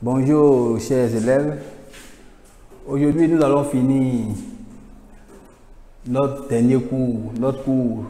Bonjour chers élèves. Aujourd'hui nous allons finir notre dernier cours,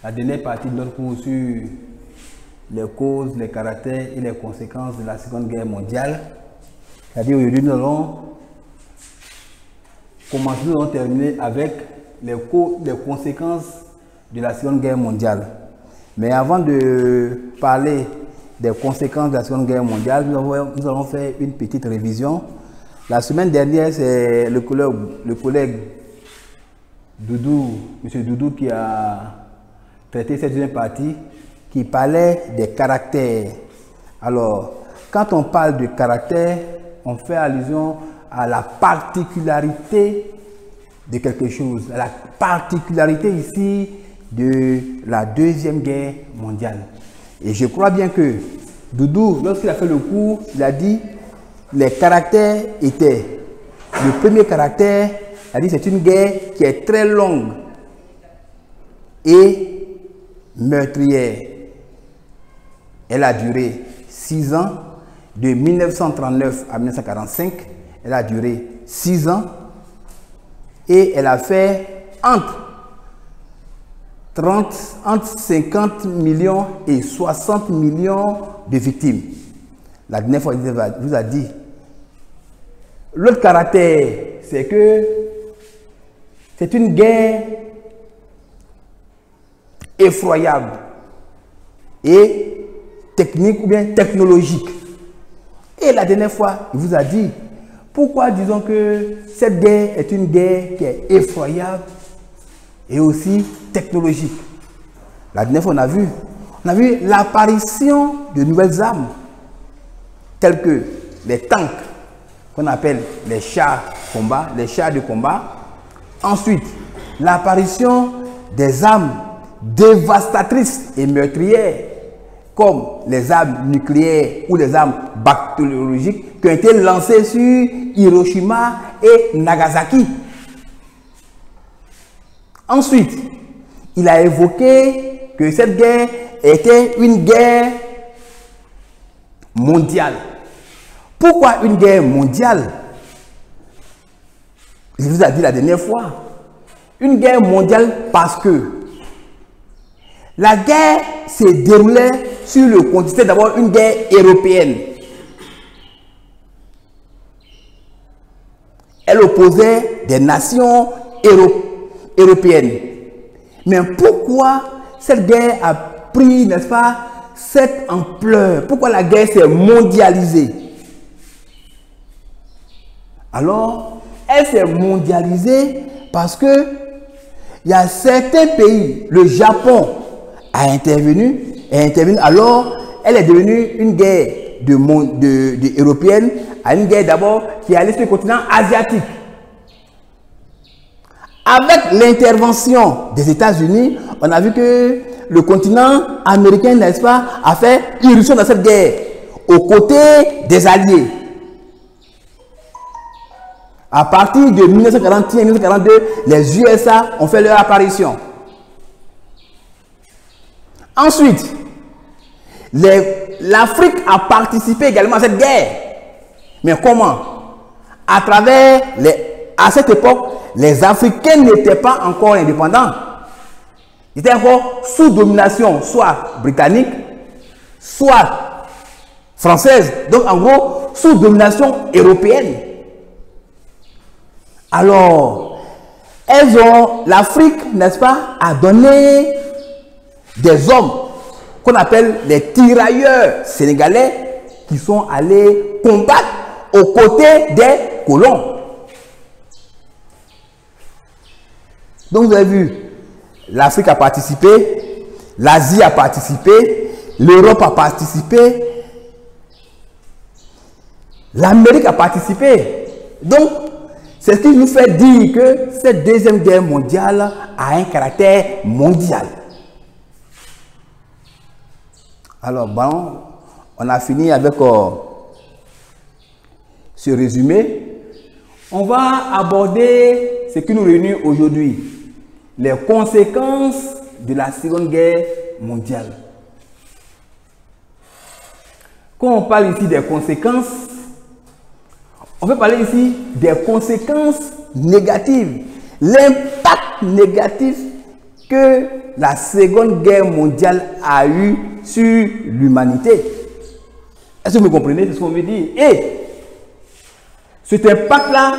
la dernière partie de notre cours sur les causes, les caractères et les conséquences de la Seconde Guerre mondiale. C'est-à-dire aujourd'hui nous allons commencer, nous allons terminer avec les conséquences de la Seconde Guerre mondiale. Mais avant de parler des conséquences de la Seconde Guerre mondiale, nous allons faire une petite révision. La semaine dernière, c'est le collègue Doudou, M. Doudou, qui a traité cette deuxième partie, qui parlait des caractères. Alors, quand on parle de caractère, on fait allusion à la particularité de quelque chose, à la particularité ici de la Deuxième Guerre mondiale. Et je crois bien que Doudou, lorsqu'il a fait le cours, il a dit les caractères étaient, le premier caractère, il a dit c'est une guerre qui est très longue et meurtrière. Elle a duré 6 ans, de 1939 à 1945, elle a duré 6 ans et elle a fait entre 50 millions et 60 millions de victimes. La dernière fois, je vous ai dit. L'autre caractère, c'est que c'est une guerre effroyable et technique ou bien technologique. Et la dernière fois, il vous a dit, pourquoi disons que cette guerre est une guerre qui est effroyable et aussi technologique. La dernière fois, on a vu l'apparition de nouvelles armes, telles que les tanks, qu'on appelle les chars de combat. Ensuite, l'apparition des armes dévastatrices et meurtrières, comme les armes nucléaires ou les armes bactériologiques qui ont été lancées sur Hiroshima et Nagasaki. Ensuite, il a évoqué que cette guerre était une guerre mondiale. Pourquoi une guerre mondiale? Je vous ai dit la dernière fois. Une guerre mondiale parce que la guerre s'est déroulée sur le continent. C'était d'abord une guerre européenne. Elle opposait des nations européenne. Mais pourquoi cette guerre a pris, n'est-ce pas, cette ampleur? Pourquoi la guerre s'est mondialisée? Alors, elle s'est mondialisée parce que il y a certains pays, le Japon a intervenu, alors elle est devenue une guerre européenne à une guerre d'abord qui est allée sur le continent asiatique. Avec l'intervention des États-Unis, on a vu que le continent américain, n'est-ce pas, a fait irruption dans cette guerre, aux côtés des Alliés. À partir de 1941 et 1942, les USA ont fait leur apparition. Ensuite, l'Afrique a participé également à cette guerre. Mais comment? À travers à cette époque, les Africains n'étaient pas encore indépendants. Ils étaient encore sous domination, soit britannique, soit française. Donc, en gros, sous domination européenne. Alors, l'Afrique, n'est-ce pas, a donné des hommes qu'on appelle les tirailleurs sénégalais qui sont allés combattre aux côtés des colons. Donc vous avez vu, l'Afrique a participé, l'Asie a participé, l'Europe a participé, l'Amérique a participé. Donc, c'est ce qui nous fait dire que cette Deuxième Guerre mondiale a un caractère mondial. Alors, bon, on a fini avec ce résumé. On va aborder ce qui nous réunit aujourd'hui, les conséquences de la Seconde Guerre mondiale. Quand on parle ici des conséquences, on peut parler ici des conséquences négatives, l'impact négatif que la Seconde Guerre mondiale a eu sur l'humanité. Est-ce que vous me comprenez ce qu'on veut dire? Et cet impact-là,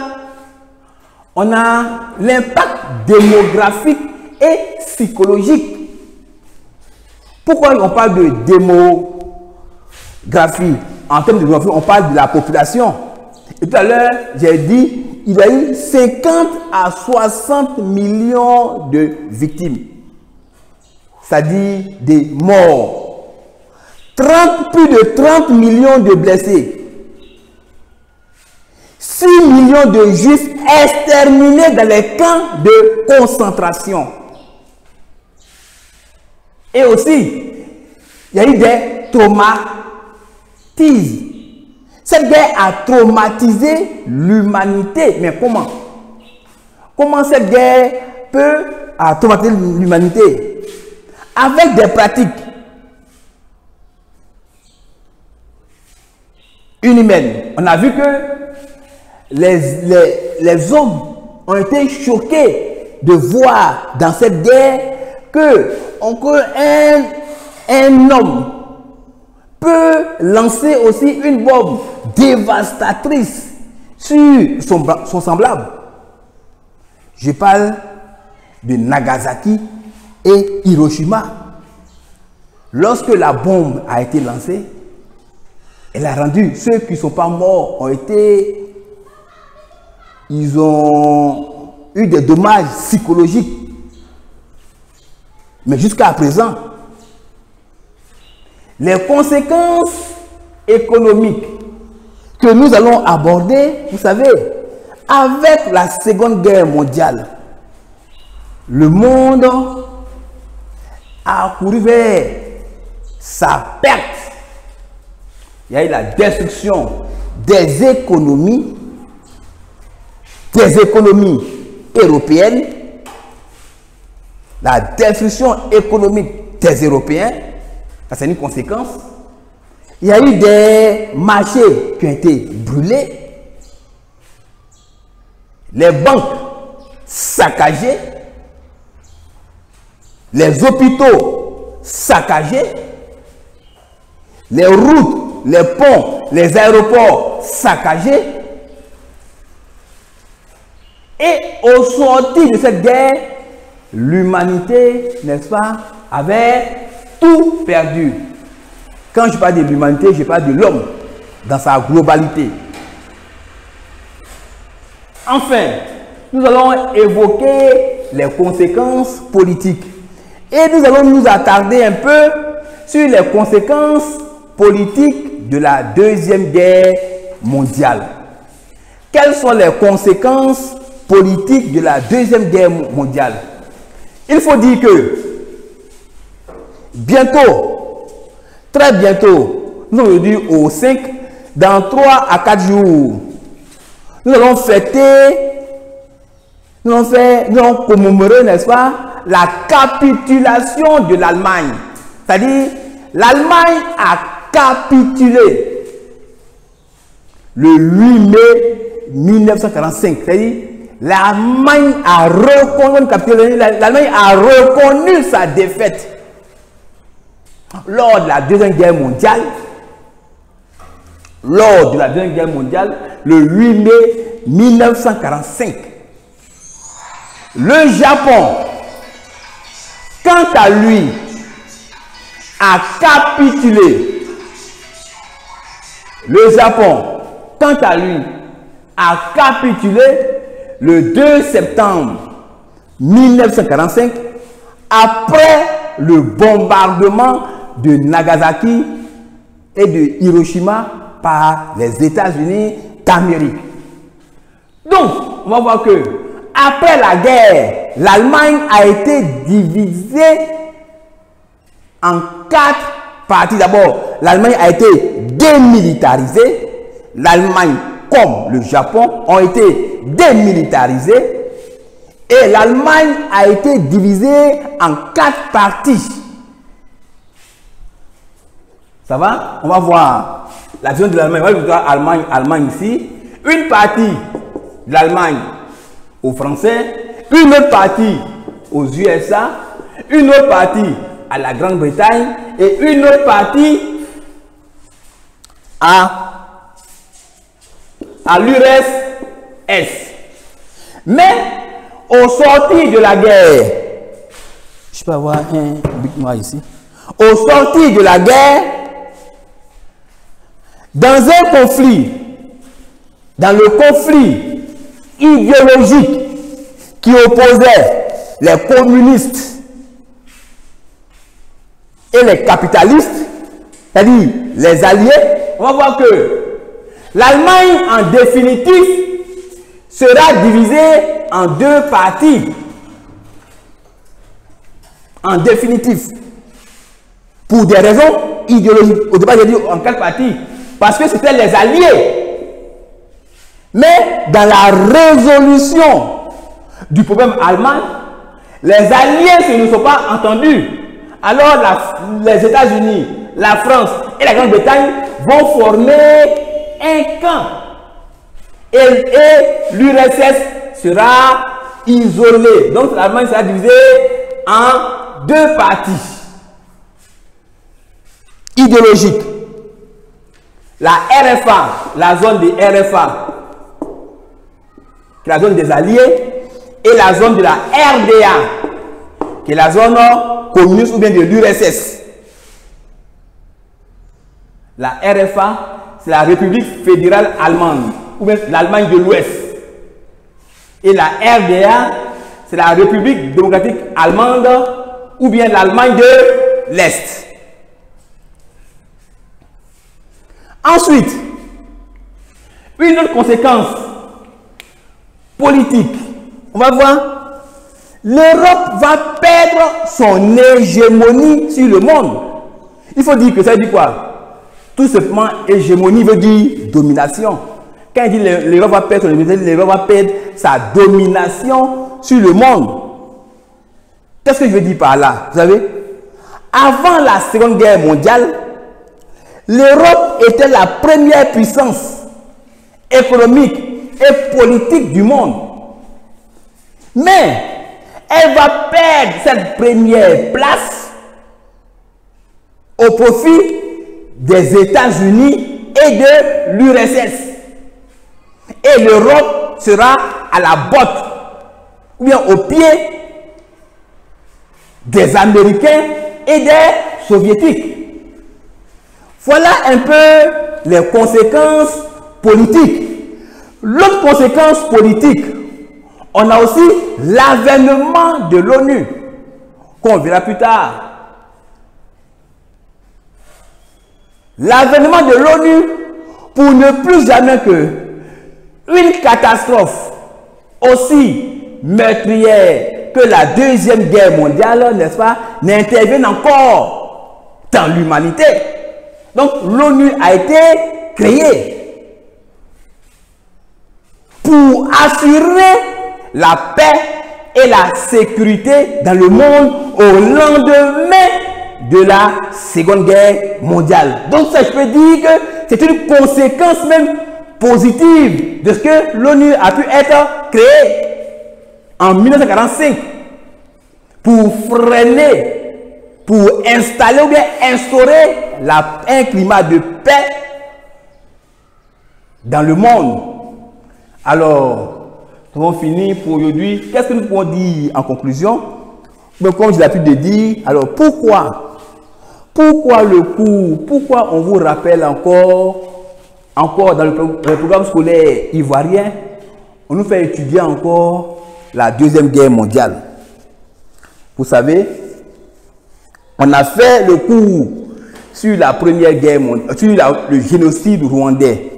on a l'impact démographique et psychologique. Pourquoi on parle de démographie? En termes de démographie, on parle de la population. Et tout à l'heure, j'ai dit, il y a eu 50 à 60 millions de victimes. C'est-à-dire des morts. Plus de 30 millions de blessés. 6 millions de juifs exterminés dans les camps de concentration. Et aussi, il y a eu des traumatismes. Cette guerre a traumatisé l'humanité. Mais comment? Comment cette guerre peut traumatiser l'humanité? Avec des pratiques inhumaines. On a vu que les hommes ont été choqués de voir dans cette guerre que un homme peut lancer aussi une bombe dévastatrice sur son semblable. Je parle de Nagasaki et Hiroshima. Lorsque la bombe a été lancée, elle a rendu ceux qui ne sont pas morts ils ont eu des dommages psychologiques. Mais jusqu'à présent, les conséquences économiques que nous allons aborder, vous savez, avec la Seconde Guerre mondiale, le monde a couru vers sa perte. Il y a eu la destruction des économies européennes, la destruction économique des Européens, ça c'est une conséquence. Il y a eu des marchés qui ont été brûlés, les banques saccagées, les hôpitaux saccagés, les routes, les ponts, les aéroports saccagés. Et au sortir de cette guerre, l'humanité, n'est-ce pas, avait tout perdu. Quand je parle de l'humanité, je parle de l'homme dans sa globalité. Enfin, nous allons évoquer les conséquences politiques. Et nous allons nous attarder un peu sur les conséquences politiques de la Deuxième Guerre mondiale. Quelles sont les conséquences politiques de la Deuxième Guerre mondiale? Il faut dire que bientôt, très bientôt, nous allons dire au 5, dans 3 à 4 jours, nous allons fêter, nous allons commémorer, n'est-ce pas, la capitulation de l'Allemagne. C'est-à-dire, l'Allemagne a capitulé le 8 mai 1945. C'est-à-dire, l'Allemagne a reconnu sa défaite. Lors de la Deuxième Guerre mondiale, le 8 mai 1945, le Japon, quant à lui, a capitulé. Le Japon, quant à lui, a capitulé le 2 septembre 1945 après le bombardement de Nagasaki et de Hiroshima par les États-Unis d'Amérique. Donc, on va voir que après la guerre, l'Allemagne a été divisée en 4 parties. D'abord, l'Allemagne a été démilitarisée. L'Allemagne comme le Japon ont été démilitarisés. Et l'Allemagne a été divisée en 4 parties. Ça va? On va voir la vision de l'Allemagne. On va voir Allemagne ici. une partie de l'Allemagne aux Français, une autre partie aux USA, une autre partie à la Grande-Bretagne et une autre partie à l'URSS. Mais au sortir de la guerre, je peux avoir un but noir ici, au sortir de la guerre, dans un conflit, dans le conflit idéologique qui opposait les communistes et les capitalistes, c'est-à-dire les alliés, on va voir que l'Allemagne, en définitive, sera divisée en deux parties. En définitive. Pour des raisons idéologiques. Au départ, j'ai dit en quelle partie? Parce que c'était les alliés. Mais dans la résolution du problème allemand, les alliés ne sont pas entendus. Alors les États-Unis, la France et la Grande-Bretagne vont former un camp. Et l'URSS sera isolée. Donc l'Allemagne sera divisée en deux parties idéologiques. La RFA, la zone des RFA, qui est la zone des alliés, et la zone de la RDA, qui est la zone communiste ou bien de l'URSS. La RFA, c'est la République fédérale allemande, ou bien l'Allemagne de l'Ouest. Et la RDA, c'est la République démocratique allemande, ou bien l'Allemagne de l'Est. Ensuite, une autre conséquence politique, on va voir, l'Europe va perdre son hégémonie sur le monde. Il faut dire que ça veut dire quoi? Tout simplement, hégémonie veut dire domination. Quand il dit l'Europe va perdre son hégémonie, l'Europe va perdre sa domination sur le monde. Qu'est-ce que je veux dire par là? Vous savez, avant la Seconde Guerre mondiale, l'Europe était la première puissance économique et politique du monde. Mais elle va perdre cette première place au profit des États-Unis et de l'URSS. Et l'Europe sera à la botte, ou bien au pied des Américains et des Soviétiques. Voilà un peu les conséquences politiques. L'autre conséquence politique, on a aussi l'avènement de l'ONU, qu'on verra plus tard. L'avènement de l'ONU pour ne plus jamais que une catastrophe aussi meurtrière que la Deuxième Guerre mondiale, n'est-ce pas, n'intervienne encore dans l'humanité. Donc l'ONU a été créée pour assurer la paix et la sécurité dans le monde au lendemain de la Seconde Guerre mondiale. Donc ça, je peux dire que c'est une conséquence même positive de ce que l'ONU a pu être créée en 1945 pour freiner, pour installer ou bien instaurer un climat de paix dans le monde. Alors, nous avons fini pour aujourd'hui. Qu'est-ce que nous pouvons dire en conclusion? Mais comme j'ai l'habitude de dire, alors pourquoi le cours? Pourquoi on vous rappelle encore dans le programme scolaire ivoirien, on nous fait étudier encore la Deuxième Guerre mondiale? Vous savez, on a fait le cours sur la Première Guerre mondiale, sur le génocide rwandais.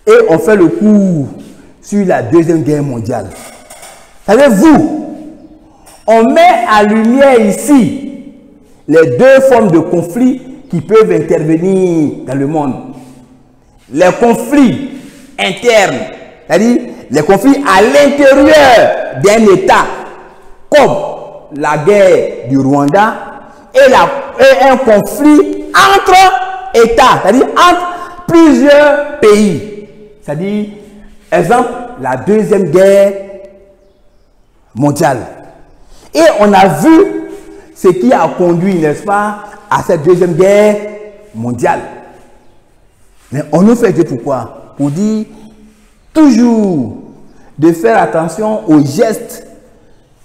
Et on fait le cours sur la Deuxième Guerre mondiale. Savez-vous, on met à lumière ici les deux formes de conflits qui peuvent intervenir dans le monde. Les conflits internes, c'est-à-dire les conflits à l'intérieur d'un État, comme la guerre du Rwanda, et un conflit entre États, c'est-à-dire entre plusieurs pays. C'est-à-dire, exemple, la Deuxième Guerre mondiale. Et on a vu ce qui a conduit, n'est-ce pas, à cette Deuxième Guerre mondiale. Mais on nous fait dire pourquoi? Pour dire toujours de faire attention aux gestes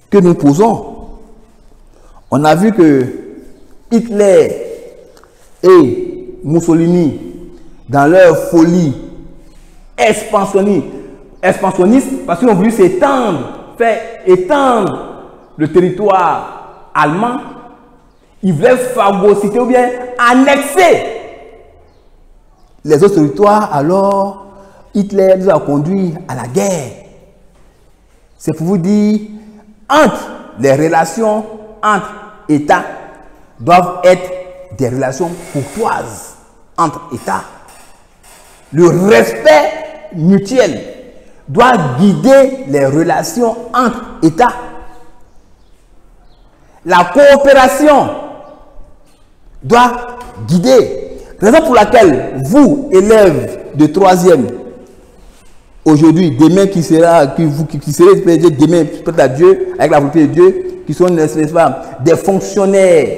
que nous posons. On a vu que Hitler et Mussolini, dans leur folie expansionniste, parce qu'ils ont voulu s'étendre, faire étendre le territoire allemand, ils voulaient phagocyter ou bien annexer les autres territoires. Alors Hitler nous a conduit à la guerre. C'est pour vous dire, les relations entre États doivent être des relations courtoises entre États. Le respect mutuel doit guider les relations entre États. La coopération doit guider. Raison pour laquelle vous, élèves de 3e, aujourd'hui, demain qui serez demain, peut-être à Dieu, avec la volonté de Dieu, qui sont n'est-ce pas, des fonctionnaires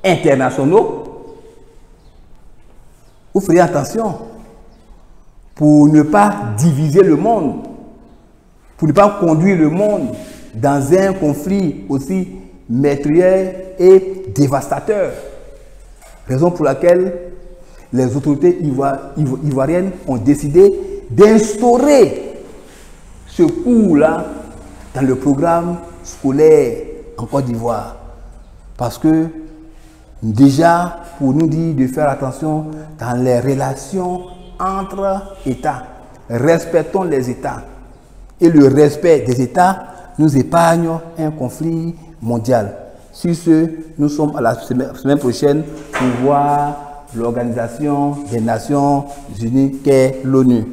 internationaux, vous ferez attention pour ne pas diviser le monde, pour ne pas conduire le monde dans un conflit aussi meurtrier et dévastateur. Raison pour laquelle les autorités ivoiriennes ont décidé d'instaurer ce cours-là dans le programme scolaire en Côte d'Ivoire. Parce que déjà, pour nous dire de faire attention dans les relations entre États, respectons les États. Et le respect des États nous épargne un conflit mondial. Sur ce, nous sommes à la semaine prochaine pour voir l'Organisation des Nations Unies qu'est l'ONU.